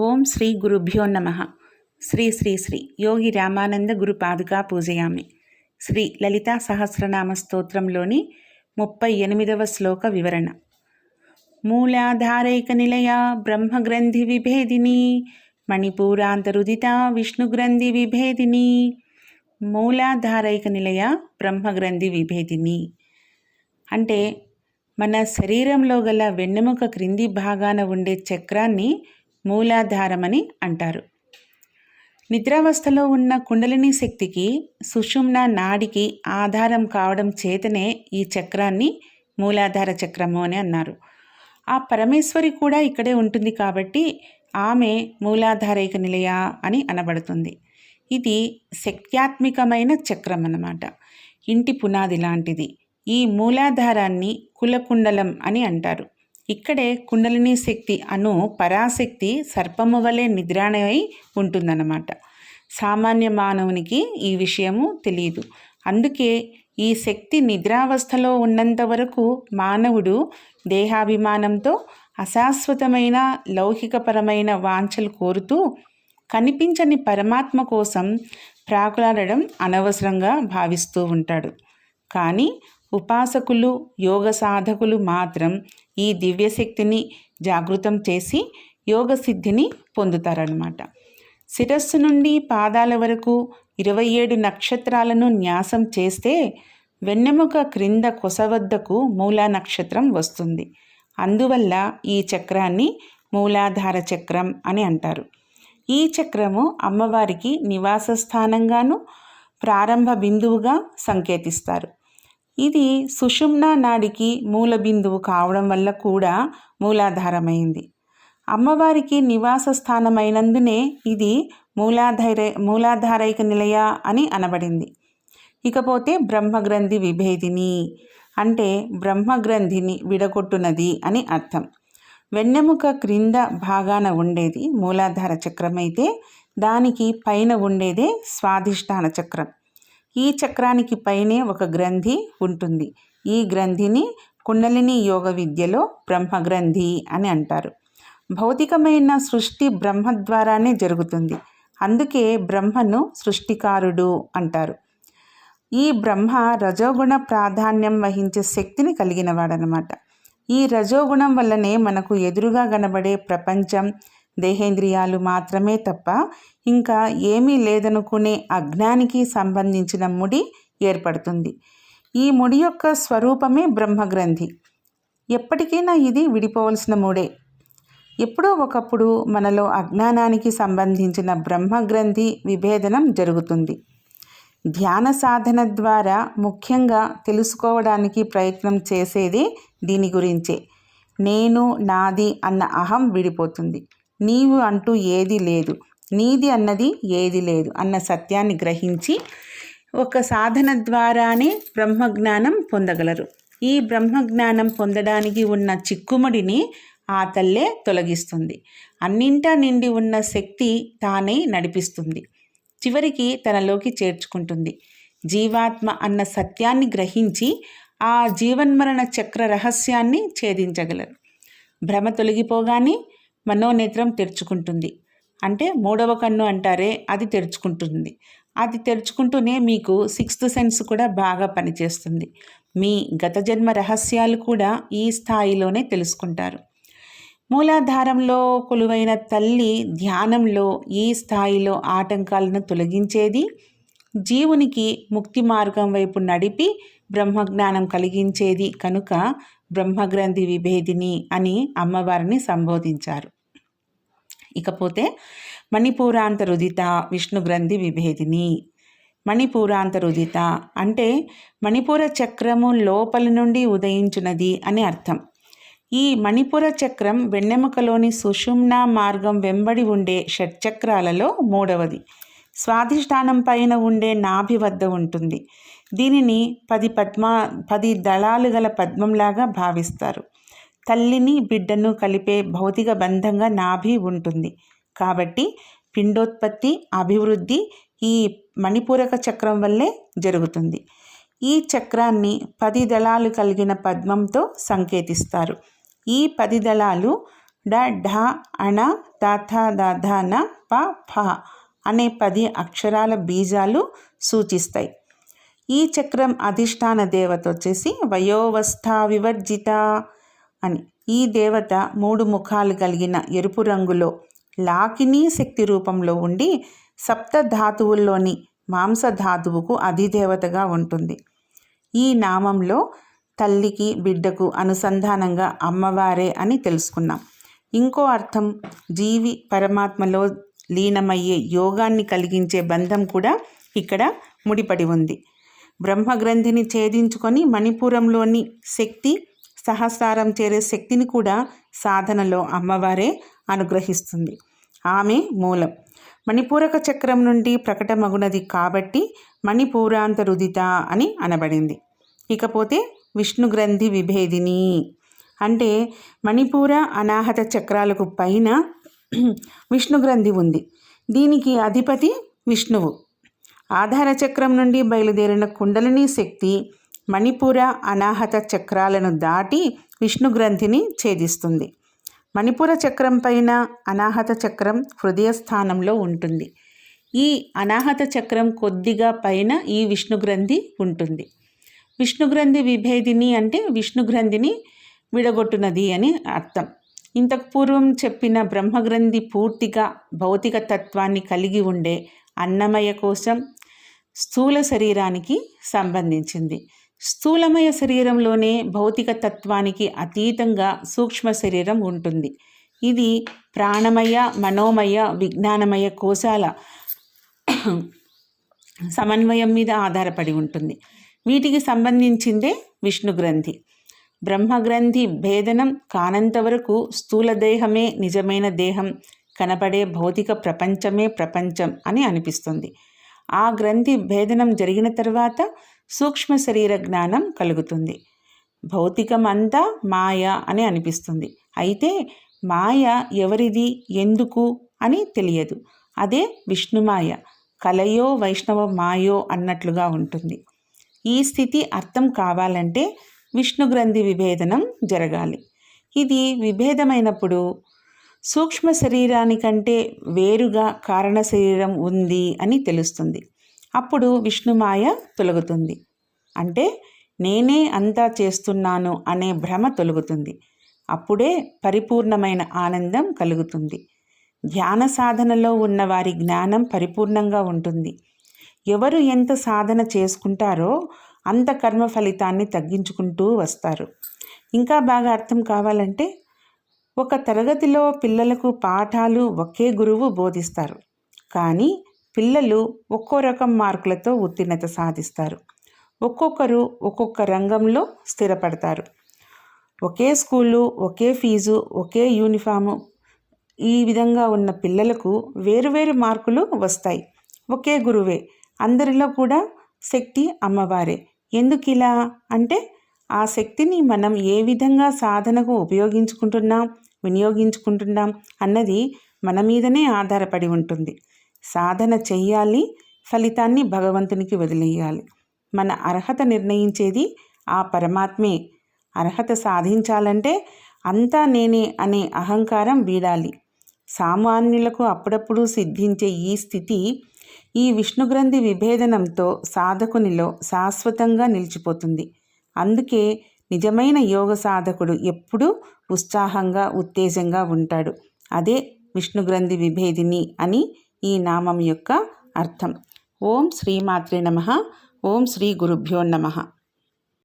ఓం శ్రీ గురుభ్యో నమః. శ్రీ శ్రీ శ్రీ యోగి రామానంద గురు పాదుకా పూజయామి. శ్రీ లలితా సహస్రనామ స్తోత్రంలోని 38వ శ్లోక వివరణ. మూలాధారైక నిలయ బ్రహ్మగ్రంథి విభేదిని మణిపూరాంతరుదిత విష్ణుగ్రంథి విభేదిని. మూలాధారైక నిలయ బ్రహ్మగ్రంథి విభేదిని అంటే మన శరీరంలో గల వెన్నెముక క్రింది భాగాన ఉండే చక్రాన్ని మూలాధారమని అంటారు. నిద్రావస్థలో ఉన్న కుండలిని శక్తికి సుషుమ్న నాడికి ఆధారం కావడం చేతనే ఈ చక్రాన్ని మూలాధార చక్రము అని అన్నారు. ఆ పరమేశ్వరి కూడా ఇక్కడే ఉంటుంది కాబట్టి ఆమె మూలాధారైక నిలయ అని అనబడుతుంది. ఇది శక్త్యాత్మికమైన చక్రం అన్నమాట. ఇంటి పునాది లాంటిది. ఈ మూలాధారాన్ని కులకుండలం అని అంటారు. ఇక్కడే కుండలిని శక్తి అను పరాశక్తి సర్పము వలె నిద్రాణమై ఉంటుందన్నమాట. సామాన్య మానవునికి ఈ విషయము తెలియదు. అందుకే ఈ శక్తి నిద్రావస్థలో ఉన్నంత వరకు మానవుడు దేహాభిమానంతో అశాశ్వతమైన లౌకికపరమైన వాంఛలు కోరుతూ కనిపించని పరమాత్మ కోసం ప్రాకులాడడం అనవసరంగా భావిస్తూ ఉంటాడు. కానీ ఉపాసకులు యోగ సాధకులు మాత్రం ఈ దివ్యశక్తిని జాగృతం చేసి యోగ సిద్ధిని పొందుతారన్నమాట. శిరస్సు నుండి పాదాల వరకు 27 నక్షత్రాలను న్యాసం చేస్తే వెన్నెముక క్రింద కొసవద్దకు మూలా నక్షత్రం వస్తుంది. అందువల్ల ఈ చక్రాన్ని మూలాధార చక్రం అని అంటారు. ఈ చక్రము అమ్మవారికి నివాస స్థానంగాను ప్రారంభ బిందువుగా సంకేతిస్తారు. ఇది సుషుమ్నా నాడికి మూల బిందువు కావడం వల్ల కూడా మూలాధారమైంది. అమ్మవారికి నివాస స్థానమైనందునే ఇది మూలాధారైక నిలయ అని అనబడింది. ఇకపోతే బ్రహ్మగ్రంథి విభేదిని అంటే బ్రహ్మగ్రంథిని విడగొట్టునది అని అర్థం. వెన్నెముక క్రింద భాగాన ఉండేది మూలాధార చక్రమైతే దానికి పైన ఉండేదే స్వాధిష్టాన చక్రం. ఈ చక్రానికి పైనే ఒక గ్రంథి ఉంటుంది. ఈ గ్రంథిని కుండలిని యోగ విద్యలో బ్రహ్మగ్రంథి అని అంటారు. భౌతికమైన సృష్టి బ్రహ్మ ద్వారానే జరుగుతుంది. అందుకే బ్రహ్మను సృష్టికారుడు అంటారు. ఈ బ్రహ్మ రజోగుణ ప్రాధాన్యం వహించే శక్తిని కలిగినవాడనమాట. ఈ రజోగుణం వల్లనే మనకు ఎదురుగా కనబడే ప్రపంచం దేహేంద్రియాలు మాత్రమే తప్ప ఇంకా ఏమీ లేదనుకునే అజ్ఞానికి సంబంధించిన ముడి ఏర్పడుతుంది. ఈ ముడి యొక్క స్వరూపమే బ్రహ్మగ్రంథి. ఎప్పటికైనా ఇది విడిపోవలసిన ముడే. ఎప్పుడో ఒకప్పుడు మనలో అజ్ఞానానికి సంబంధించిన బ్రహ్మగ్రంథి విభేదనం జరుగుతుంది. ధ్యాన సాధన ద్వారా ముఖ్యంగా తెలుసుకోవడానికి ప్రయత్నం చేసేదే దీని గురించే. నేను నాది అన్న అహం విడిపోతుంది. నీవు అంటూ ఏది లేదు, నీది అన్నది ఏది లేదు అన్న సత్యాన్ని గ్రహించి ఒక సాధన ద్వారానే బ్రహ్మజ్ఞానం పొందగలరు. ఈ బ్రహ్మజ్ఞానం పొందడానికి ఉన్న చిక్కుముడిని ఆ తల్లే తొలగిస్తుంది. అన్నింటా నిండి ఉన్న శక్తి తానే నడిపిస్తుంది. చివరికి తనలోకి చేర్చుకుంటుంది. జీవాత్మ అన్న సత్యాన్ని గ్రహించి ఆ జీవన్మరణ చక్ర రహస్యాన్ని ఛేదించగలరు. భ్రమ తొలగిపోగానే మనోనేత్రం తెరుచుకుంటుంది. అంటే 3వ కన్ను అంటారే, అది తెరుచుకుంటుంది. అది తెరుచుకుంటూనే మీకు 6th సెన్స్ కూడా బాగా పనిచేస్తుంది. మీ గత జన్మ రహస్యాలు కూడా ఈ స్థాయిలోనే తెలుసుకుంటారు. మూలాధారంలో కొలువైన తల్లి ధ్యానంలో ఈ స్థాయిలో ఆటంకాలను తొలగించేది, జీవునికి ముక్తి మార్గం వైపు నడిపి బ్రహ్మజ్ఞానం కలిగించేది కనుక బ్రహ్మగ్రంథి విభేదిని అని అమ్మవారిని సంబోధించారు. ఇకపోతే మణిపూరాంతరుదిత విష్ణుగ్రంథి విభేదిని. మణిపూరాంతరుదిత అంటే మణిపూర చక్రము లోపల నుండి ఉదయించున్నది అని అర్థం. ఈ మణిపూర చక్రం వెన్నెముకలోని సుషుమ్నా మార్గం వెంబడి ఉండే షట్చక్రాలలో 3వది. స్వాధిష్టానం పైన ఉండే నాభి వద్ద ఉంటుంది. దీనిని 10 దళాలు గల పద్మంలాగా భావిస్తారు. తల్లిని బిడ్డను కలిపే భౌతిక బంధంగా నాభి ఉంటుంది. కాబట్టి పిండోత్పత్తి అభివృద్ధి ఈ మణిపూరక చక్రం వల్లే జరుగుతుంది. ఈ చక్రాన్ని 10 దళాలు కలిగిన పద్మంతో సంకేతిస్తారు. ఈ 10 దళాలు డ ఢ అణ త థ ద ధ న ప ఫ అనే 10 అక్షరాల బీజాలు సూచిస్తాయి. ఈ చక్రం అధిష్టాన దేవత వచ్చేసి వయోవస్థ వివర్జిత అని. ఈ దేవత 3 ముఖాలు కలిగిన ఎరుపు రంగులో లాకినీ శక్తి రూపంలో ఉండి సప్త ధాతువుల్లోని మాంసధాతువుకు అధిదేవతగా ఉంటుంది. ఈ నామంలో తల్లికి బిడ్డకు అనుసంధానంగా అమ్మవారే అని తెలుసుకున్నాం. ఇంకో అర్థం జీవి పరమాత్మలో లీనమయ్యే యోగాన్ని కలిగించే బంధం కూడా ఇక్కడ ముడిపడి ఉంది. బ్రహ్మగ్రంథిని ఛేదించుకొని మణిపురంలోని శక్తి సహస్రారం చేరే శక్తిని కూడా సాధనలో అమ్మవారే అనుగ్రహిస్తుంది. ఆమె మూలం. మణిపూరక చక్రం నుండి ప్రకటమగునది కాబట్టి మణిపూరాంతరుదిత అని అనబడింది. ఇకపోతే విష్ణుగ్రంథి విభేదిని అంటే మణిపూర అనాహత చక్రాలకు పైన విష్ణుగ్రంథి ఉంది. దీనికి అధిపతి విష్ణువు. ఆధార చక్రం నుండి బయలుదేరిన కుండలిని శక్తి మణిపూర అనాహత చక్రాలను దాటి విష్ణుగ్రంథిని ఛేదిస్తుంది. మణిపూర చక్రం పైన అనాహత చక్రం హృదయ స్థానంలో ఉంటుంది. ఈ అనాహత చక్రం కొద్దిగా పైన ఈ విష్ణుగ్రంథి ఉంటుంది. విష్ణుగ్రంథి విభేదిని అంటే విష్ణుగ్రంథిని విడగొట్టునది అని అర్థం. ఇంతకు పూర్వం చెప్పిన బ్రహ్మగ్రంథి పూర్తిగా భౌతిక తత్వాన్ని కలిగి ఉండే అన్నమయ కోశం స్థూల శరీరానికి సంబంధించింది. స్థూలమయ శరీరంలోనే భౌతిక తత్వానికి అతీతంగా సూక్ష్మ శరీరం ఉంటుంది. ఇది ప్రాణమయ మనోమయ విజ్ఞానమయ కోశాల సమన్వయం మీద ఆధారపడి ఉంటుంది. వీటికి సంబంధించిందే విష్ణుగ్రంథి. బ్రహ్మగ్రంథి భేదనం కానంత వరకు స్థూల దేహమే నిజమైన దేహం, కనపడే భౌతిక ప్రపంచమే ప్రపంచం అని అనిపిస్తుంది. ఆ గ్రంథి భేదనం జరిగిన తర్వాత సూక్ష్మ శరీర జ్ఞానం కలుగుతుంది. భౌతికం అంతా మాయ అని అనిపిస్తుంది. అయితే మాయ ఎవరిది, ఎందుకు అని తెలియదు. అదే విష్ణుమాయ. కలయో వైష్ణవ మాయో అన్నట్లుగా ఉంటుంది. ఈ స్థితి అర్థం కావాలంటే విష్ణుగ్రంథి విభేదనం జరగాలి. ఇది విభేదమైనప్పుడు సూక్ష్మ శరీరానికంటే వేరుగా కారణ శరీరం ఉంది అని తెలుస్తుంది. అప్పుడు విష్ణుమాయ తొలగుతుంది. అంటే నేనే అంతా చేస్తున్నాను అనే భ్రమ తొలగుతుంది. అప్పుడే పరిపూర్ణమైన ఆనందం కలుగుతుంది. ధ్యాన సాధనలో ఉన్న వారి జ్ఞానం పరిపూర్ణంగా ఉంటుంది. ఎవరు ఎంత సాధన చేసుకుంటారో అంత కర్మ ఫలితాన్ని తగ్గించుకుంటూ వస్తారు. ఇంకా బాగా అర్థం కావాలంటే ఒక తరగతిలో పిల్లలకు పాఠాలు ఒకే గురువు బోధిస్తారు. కానీ పిల్లలు ఒక్కో రకం మార్కులతో ఉత్తీర్ణత సాధిస్తారు. ఒక్కొక్కరు ఒక్కొక్క రంగంలో స్థిరపడతారు. ఒకే స్కూలు, ఒకే ఫీజు, ఒకే యూనిఫాము, ఈ విధంగా ఉన్న పిల్లలకు వేరువేరు మార్కులు వస్తాయి. ఒకే గురువే, అందరిలో కూడా శక్తి అమ్మవారే. ఎందుకు ఇలా అంటే ఆ శక్తిని మనం ఏ విధంగా సాధనకు వినియోగించుకుంటున్నాం అన్నది మన మీదనే ఆధారపడి ఉంటుంది. సాధన చెయ్యాలి, ఫలితాన్ని భగవంతునికి వదిలేయాలి. మన అర్హత నిర్ణయించేది ఆ పరమాత్మే. అర్హత సాధించాలంటే అంతా నేనే అనే అహంకారం వీడాలి. సామాన్యులకు అప్పుడప్పుడు సిద్ధించే ఈ స్థితి ఈ విష్ణుగ్రంథి విభేదనంతో సాధకునిలో శాశ్వతంగా నిలిచిపోతుంది. అందుకే నిజమైన యోగ సాధకుడు ఎప్పుడూ ఉత్సాహంగా ఉత్తేజంగా ఉంటాడు. అదే విష్ణుగ్రంథి విభేదిని అని ఈ నామం యొక్క అర్థం. ఓం శ్రీమాత్రే నమః. ఓం శ్రీ గురుభ్యో నమః.